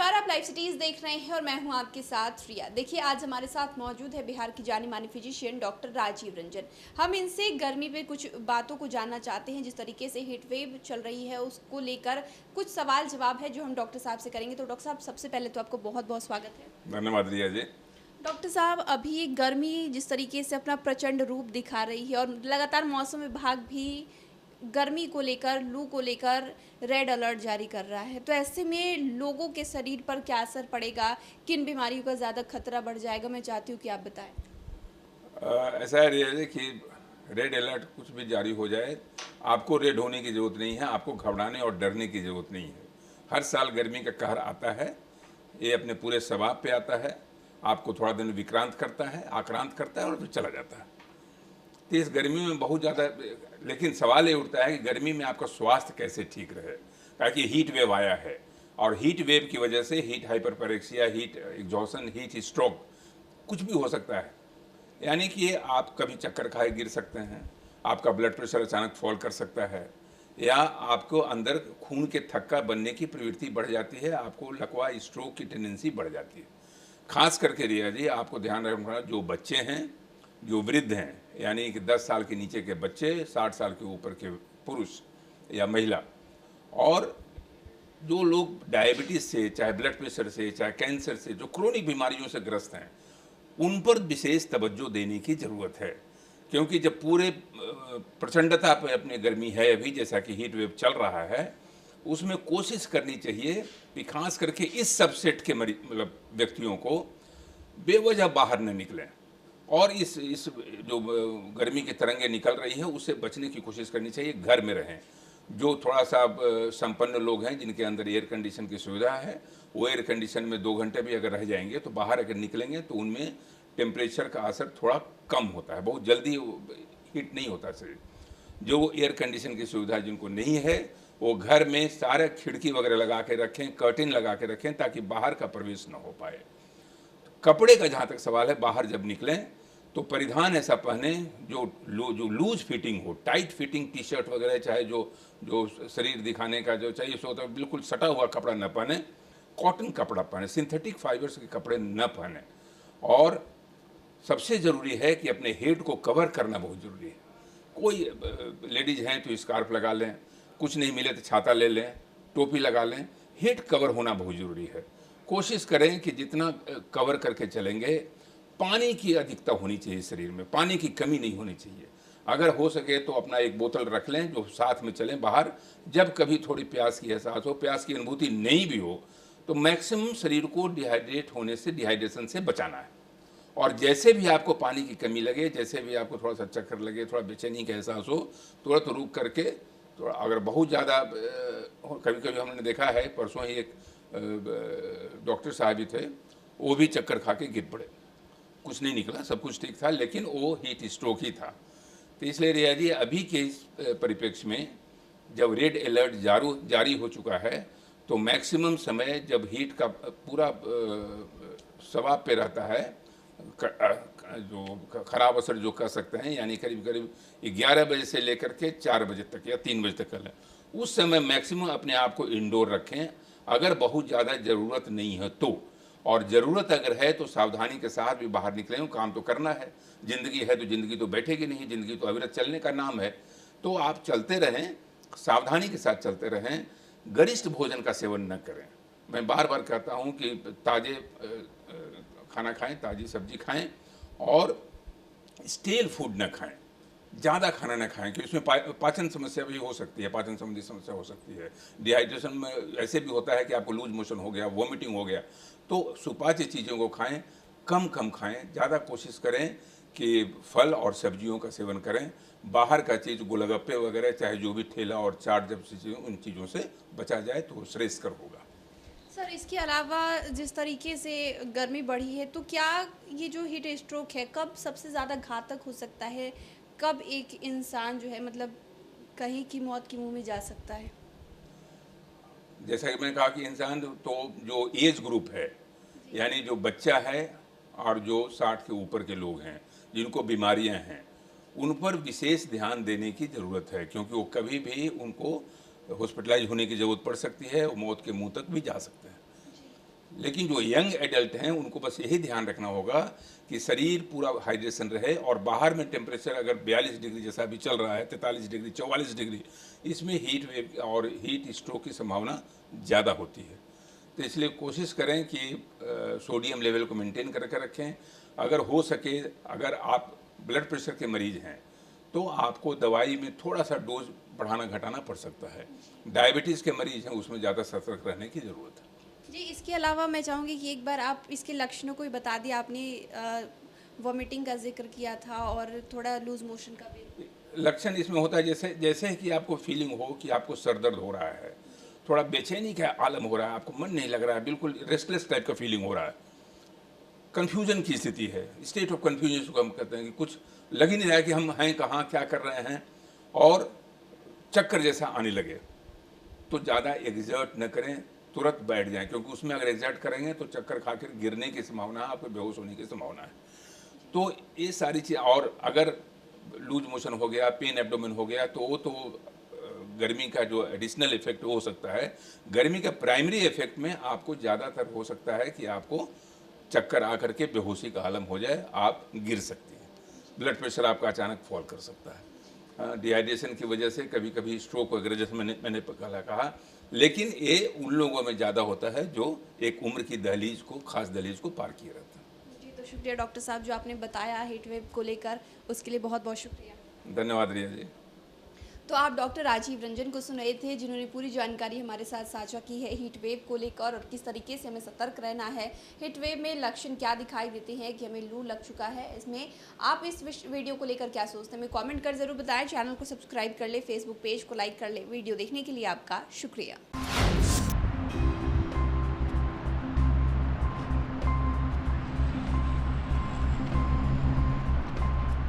नमस्कार, आप live cities देख रहे हैं और मैं हूं आपके साथ रिया। देखिए, आज हमारे साथ मौजूद है बिहार की जानी-मानी फिजिशियन डॉक्टर राजीव रंजन। हम इनसे गर्मी पे कुछ बातों को जानना चाहते हैं, जिस तरीके से हीट वेव चल रही है उसको लेकर कुछ सवाल-जवाब है जो हम डॉक्टर साहब से करेंगे। तो डॉक्टर साहब, सबसे पहले तो आपको बहुत-बहुत स्वागत है। धन्यवाद रिया जी। डॉक्टर साहब, अभी गर्मी जिस तरीके से अपना प्रचंड रूप दिखा रही है और लगातार मौसम विभाग भी गर्मी को लेकर, लू को लेकर रेड अलर्ट जारी कर रहा है। तो ऐसे में लोगों के शरीर पर क्या असर पड़ेगा? किन बीमारियों का ज़्यादा खतरा बढ़ जाएगा? मैं चाहती हूँ कि आप बताएँ। ऐसा है रिया जी कि रेड अलर्ट कुछ भी जारी हो जाए, आपको रेड होने की ज़रूरत नहीं है, आपको घबराने और डरने की ज़रूरत नहीं है। हर साल गर्मी का कहर आता है, ये अपने पूरे स्वभाव पे आता है, आपको थोड़ा दिन विक्रांत करता है, आक्रांत करता है और फिर चला जाता है। तो इस गर्मी में बहुत ज़्यादा, लेकिन सवाल ये उठता है कि गर्मी में आपका स्वास्थ्य कैसे ठीक रहे, ताकि हीट वेव आया है और हीट वेव की वजह से heat hyperpyrexia, heat exhaustion, heat stroke कुछ भी हो सकता है। यानी कि आप कभी चक्कर खाए गिर सकते हैं, आपका ब्लड प्रेशर अचानक फॉल कर सकता है, या आपको अंदर खून के थक्का बनने की प्रवृत्ति बढ़ जाती है, आपको लकवा स्ट्रोक की टेंडेंसी बढ़ जाती है। खास करके रिया जी, आपको ध्यान रखना, जो बच्चे हैं, जो वृद्ध हैं, यानी कि 10 साल के नीचे के बच्चे, 60 साल के ऊपर के पुरुष या महिला, और जो लोग डायबिटीज़ से, चाहे ब्लड प्रेशर से, चाहे कैंसर से, जो क्रोनिक बीमारियों से ग्रस्त हैं, उन पर विशेष तवज्जो देने की ज़रूरत है। क्योंकि जब पूरे प्रचंडता पे अपनी गर्मी है अभी, जैसा कि हीट वेव चल रहा है, उसमें कोशिश करनी चाहिए कि खास करके इस सबसेट के मतलब व्यक्तियों को बेवजह बाहर न निकलें, और इस जो गर्मी की तरंगें निकल रही हैं उससे बचने की कोशिश करनी चाहिए, घर में रहें। जो थोड़ा सा संपन्न लोग हैं, जिनके अंदर एयर कंडीशन की सुविधा है, वो एयर कंडीशन में 2 घंटे भी अगर रह जाएंगे तो बाहर अगर निकलेंगे तो उनमें टेम्परेचर का असर थोड़ा कम होता है, बहुत जल्दी हीट नहीं होता शरीर। जो एयर कंडीशन की सुविधा जिनको नहीं है, वो घर में सारे खिड़की वगैरह लगा के रखें, कर्टेन लगा के रखें, ताकि बाहर का प्रवेश न हो पाए। कपड़े का जहाँ तक सवाल है, बाहर जब निकलें तो परिधान ऐसा पहने जो लूज फिटिंग हो, टाइट फिटिंग टी शर्ट वगैरह, चाहे जो जो शरीर दिखाने का जो चाहिए सो, तो बिल्कुल सटा हुआ कपड़ा न पहने, कॉटन कपड़ा पहने, सिंथेटिक फाइबर्स के कपड़े न पहने। और सबसे ज़रूरी है कि अपने हेड को कवर करना बहुत ज़रूरी है। कोई लेडीज़ हैं तो स्कार्फ लगा लें, कुछ नहीं मिले तो छाता ले लें, टोपी लगा लें, हेड कवर होना बहुत ज़रूरी है। कोशिश करें कि जितना कवर करके चलेंगे, पानी की अधिकता होनी चाहिए शरीर में, पानी की कमी नहीं होनी चाहिए। अगर हो सके तो अपना एक बोतल रख लें, जो साथ में चलें बाहर। जब कभी थोड़ी प्यास की एहसास हो, प्यास की अनुभूति नहीं भी हो, तो मैक्सिमम शरीर को डिहाइड्रेट होने से, डिहाइड्रेशन से बचाना है। और जैसे भी आपको पानी की कमी लगे, जैसे भी आपको थोड़ा सा चक्कर लगे, थोड़ा बेचैनी का एहसास हो, तुरंत रुक करके, थोड़ा अगर बहुत ज़्यादा, कभी कभी हमने देखा है, परसों ही एक डॉक्टर साहब ही थे, वो भी चक्कर खा के गिर पड़े, कुछ नहीं निकला, सब कुछ ठीक था, लेकिन वो हीट स्ट्रोक ही था। तो इसलिए रिया जी, अभी के इस परिप्रेक्ष्य में जब रेड अलर्ट जारी हो चुका है, तो मैक्सिमम समय जब हीट का पूरा स्वभाव पे रहता है, जो खराब असर जो कह सकते हैं, यानी करीब करीब 11 बजे से लेकर के 4 बजे तक या 3 बजे तक कल है, उस समय मैक्सिमम अपने आप को इंडोर रखें, अगर बहुत ज़्यादा ज़रूरत नहीं है तो। और ज़रूरत अगर है तो सावधानी के साथ भी बाहर निकलें, काम तो करना है, ज़िंदगी है तो ज़िंदगी तो बैठेगी नहीं, ज़िंदगी तो अविरत चलने का नाम है। तो आप चलते रहें, सावधानी के साथ चलते रहें, गरिष्ठ भोजन का सेवन न करें। मैं बार बार कहता हूँ कि ताज़े खाना खाएं, ताज़ी सब्जी खाएं, और स्टेल फूड न खाएं, ज़्यादा खाना न खाएं, क्योंकि उसमें पाचन समस्या भी हो सकती है, पाचन संबंधी समस्या हो सकती है। डिहाइड्रेशन में ऐसे भी होता है कि आपको लूज मोशन हो गया, वॉमिटिंग हो गया। तो सुपाच्य चीज़ों को खाएं, कम कम खाएं, ज़्यादा कोशिश करें कि फल और सब्जियों का सेवन करें। बाहर का चीज़, गोलगप्पे वगैरह, चाहे जो भी ठेला और चाट, जब चीज़ें, उन चीज़ों से बचा जाए तो श्रेयस्कर होगा। सर, इसके अलावा जिस तरीके से गर्मी बढ़ी है, तो क्या ये जो हीट स्ट्रोक है, कब सबसे ज़्यादा घातक हो सकता है? कब एक इंसान जो है, मतलब कहीं की मौत के मुँह में जा सकता है? जैसा कि मैंने कहा कि इंसान तो जो एज ग्रुप है, जी। यानी जो बच्चा है और जो 60 के ऊपर के लोग हैं, जिनको बीमारियां हैं, उन पर विशेष ध्यान देने की ज़रूरत है, क्योंकि वो कभी भी उनको हॉस्पिटलाइज होने की ज़रूरत पड़ सकती है, वो मौत के मुंह तक भी जा सकते हैं। जी। लेकिन जो यंग एडल्ट हैं उनको बस यही ध्यान रखना होगा कि शरीर पूरा हाइड्रेशन रहे, और बाहर में टेम्परेचर अगर 42 डिग्री जैसा अभी चल रहा है, 43 डिग्री 44 डिग्री, इसमें हीट वेव और हीट स्ट्रोक की संभावना ज़्यादा होती है। तो इसलिए कोशिश करें कि सोडियम लेवल को मेंटेन करके रखें। अगर हो सके, अगर आप ब्लड प्रेशर के मरीज हैं तो आपको दवाई में थोड़ा सा डोज बढ़ाना घटाना पड़ सकता है। डायबिटीज़ के मरीज हैं उसमें ज़्यादा सतर्क रहने की ज़रूरत है। जी, इसके अलावा मैं चाहूँगी कि एक बार आप इसके लक्षणों को भी बता दिए। आपने वॉमिटिंग का ज़िक्र किया था और थोड़ा लूज़ मोशन का भी। लक्षण इसमें होता है जैसे जैसे कि आपको फीलिंग हो कि आपको सर दर्द हो रहा है, थोड़ा बेचैनी का आलम हो रहा है, आपको मन नहीं लग रहा है, बिल्कुल रेस्टलेस टाइप का फीलिंग हो रहा है, कन्फ्यूजन की स्थिति है, स्टेट ऑफ कन्फ्यूजन जिसको हम कहते हैं कि कुछ लग ही नहीं रहा है कि हम हैं कहाँ, क्या कर रहे हैं, और चक्कर जैसा आने लगे, तो ज़्यादा एग्जर्ट न करें, तुरंत बैठ जाएं, क्योंकि उसमें अगर एग्जर्ट करेंगे तो चक्कर खाकर गिरने की संभावना है, आपको बेहोश होने की संभावना है। तो ये सारी चीज़, और अगर लूज मोशन हो गया, पेन एब्डोमेन हो गया, तो वो तो गर्मी का जो एडिशनल इफेक्ट हो सकता है। गर्मी का प्राइमरी इफेक्ट में आपको ज़्यादातर हो सकता है कि आपको चक्कर आकर के बेहोशी का आलम हो जाए, आप गिर सकती हैं, ब्लड प्रेशर आपका अचानक फॉल कर सकता है, डिहाइड्रेशन की वजह से कभी कभी स्ट्रोक वगैरह, जैसे मैंने पहले कहा। लेकिन ये उन लोगों में ज़्यादा होता है जो एक उम्र की दहलीज को, खास दहलीज को पार किए रहते हैं। जी, तो शुक्रिया डॉक्टर साहब जो आपने बताया हीट वेव को लेकर, उसके लिए बहुत बहुत शुक्रिया। धन्यवाद रिया जी। तो आप डॉक्टर राजीव रंजन को सुन रहे थे, जिन्होंने पूरी जानकारी हमारे साथ साझा की है हीट वेव को लेकर और किस तरीके से हमें सतर्क रहना है। हीट वेव में लक्षण क्या दिखाई देते हैं कि हमें लू लग चुका है, इसमें आप इस वीडियो को लेकर क्या सोचते हैं हमें कमेंट कर ज़रूर बताएं। चैनल को सब्सक्राइब कर ले, फेसबुक पेज को लाइक कर ले। वीडियो देखने के लिए आपका शुक्रिया।